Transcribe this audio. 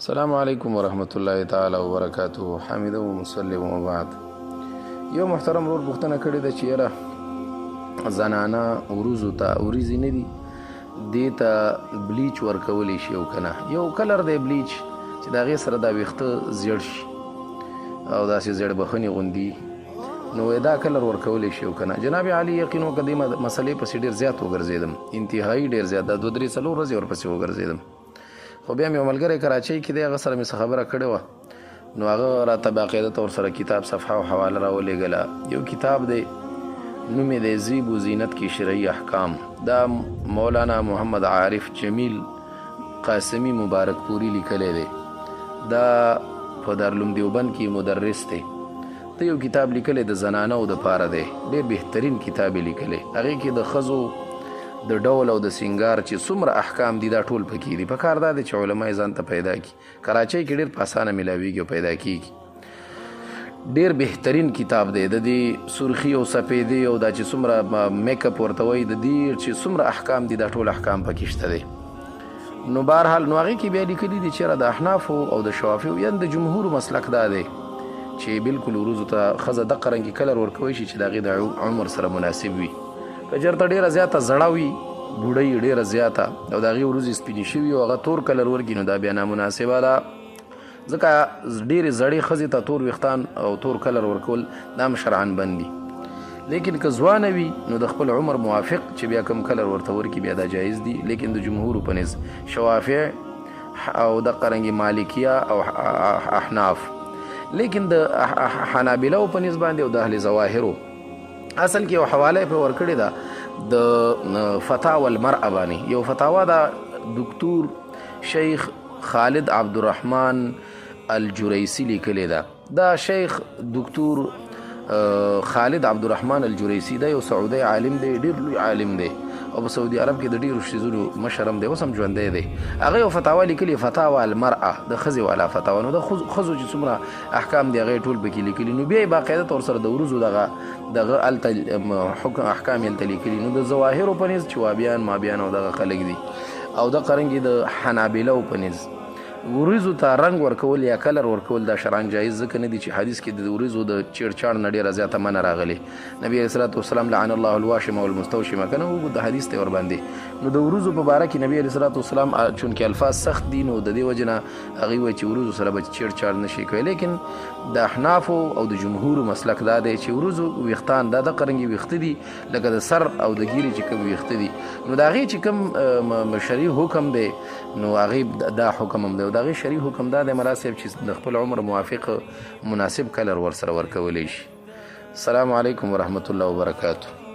السلام علیکم ورحمۃ اللہ تعالی وبرکاتہ. حامد و مسلم و بعد. یو محترم ورور پوښتنه کړې ده چې یاره زنانه وروځو ته وریځې نه دي دې ته بلیچ ورکولی شي او که نه. یو کلر دی بلیچ چې د هغې سره دا ویښته زیړ شي او داسې زیړ بخنې غوندي نو دا کلر ورکولی شي او که نه. جناب علي یقین وکړه دې مسلې پسې ډېر زیات وګرځېدم، انتهایي ډېر زیات، دا 2-3 څلور ورځې ورپسې وګرځېدم. خو بیا مې یو ملګری کراچۍ کې دی، هغه سره مې څه خبره کړې وه نو هغه راته باقاعدته ورسره کتاب صفحه او حواله راولېږله. یو کتاب دی نوم یې دی زیب و زینت کی شرعي احکام، دا مولانا محمد عارف جمیل قاسمی مبارک پوری لیکلی دی. دا په دارالعلوم دیوبند کې مدرس دی. دا یو کتاب لیکلی د زنانو دپاره دی، ډېر بهترین کتاب یې لیکلی. هغې کې د ښځو د ډول او د سینګار چې څومره احکام دي دا ټول پکې دي. په کار دا دی چې علما یې ځان ته پیدا کړي. کراچۍ کې ډېر په اسانه میلاویږي او پیدا کېږي. ډېر بهترین کتاب دی. د دې سرخي او سفیدي او دا چې څومره میک اپ ورته وایي، د دې چې څومره احکام دي دا ټول احکام پکې شته دی. نو بهرحال نو هغې کې بیا لیکلي دي چې د احنافو او د شوافیو یعنې د جمهورو مسلک دا دی چې بالکل وروځو ته ښځه دقه رنګې کلر ورکوی شي چې د هغې د عمر سره مناسب وي. که چېرته ډېره زیاته زړه وي، بوډۍ ډېره زیاته او د هغې وروځې سپینې شوي او هغه تور کلر ورکړي نو دا بیا نامناسبه ده. ځکه ډېرې زړې ښځې ته تور ویښتان او تور کلر ورکول دا هم شرعاً بند دي. لیکن که ځوانه وي نو د خپل عمر موافق چې بیا کم کلر ورته ورکړي بیا دا جایز دي. لیکن د جمهورو په نزد شوافع او دقه رنګې مالکیه او احناف، لیکن د حنابلو په نسبت باندې او د اهل ظواهرو اصل کې یو حواله یې پرې ورکړې ده د فتاوی المرأه باندې. یو فتاوا ده دکتور شیخ خالد عبدالرحمن الجریسی لیکلې ده. دا شیخ دکتور خالد عبدالرحمن الجریسی دا یو سعودی عالم دی، ډېر لوی عالم دی او په سعودي عرب کې د ډېرو شیزونو مشر هم دی، اوس هم ژوندی دی. هغه یو فتاوا لیکلې فتاوا المرأه، د ښځې والا فتاوا. نو د ښځو چې څومره احکام دی هغه ټول پکې لیکلي. نو بیا یې باقاعدته ورسره د وروځو دغه هلته حکم احکام یې هلته لیکلي. نو د ظواهرو په نزد چې وابیان مابیان او دغه خلک دي او دغه رنګې د حنابلو په نزد وریځو ته رنګ ورکول یا کلر ورکول دا شرعاً جایز ځکه نه دي چې حدیث کې د وریځو د چیړچاړ نه ډېره زیاته منع راغلې. نبي علیه الصلاة والسلام لعن الله الواشمه والمستوشمه که نه وګورو د حدیث ته ورباندې. نو د وریځو په باره کې نبي علیه الصلاة والسلام چونکې الفاظ سخت دي نو د دې وجې نه هغوی وایي چې وریځو سره به چیړچاړ نه شي کوی. لیکن د احنافو او د جمهورو مسلک دا دی چې وریځو ویښتان دا دقه رنګې ویښته دي لکه د سر او د ګیرې چې کوم ویښته دي نو د هغې چې کوم شرعي حکم دی نو هغې دا حکم هم دی او د هغې شرعي حکم دا دی ملا صاحب چې د خپل عمر موافق مناسب کلر ورسره ورکولی شي. السلام علیکم ورحمۃ اللہ وبرکاتہ.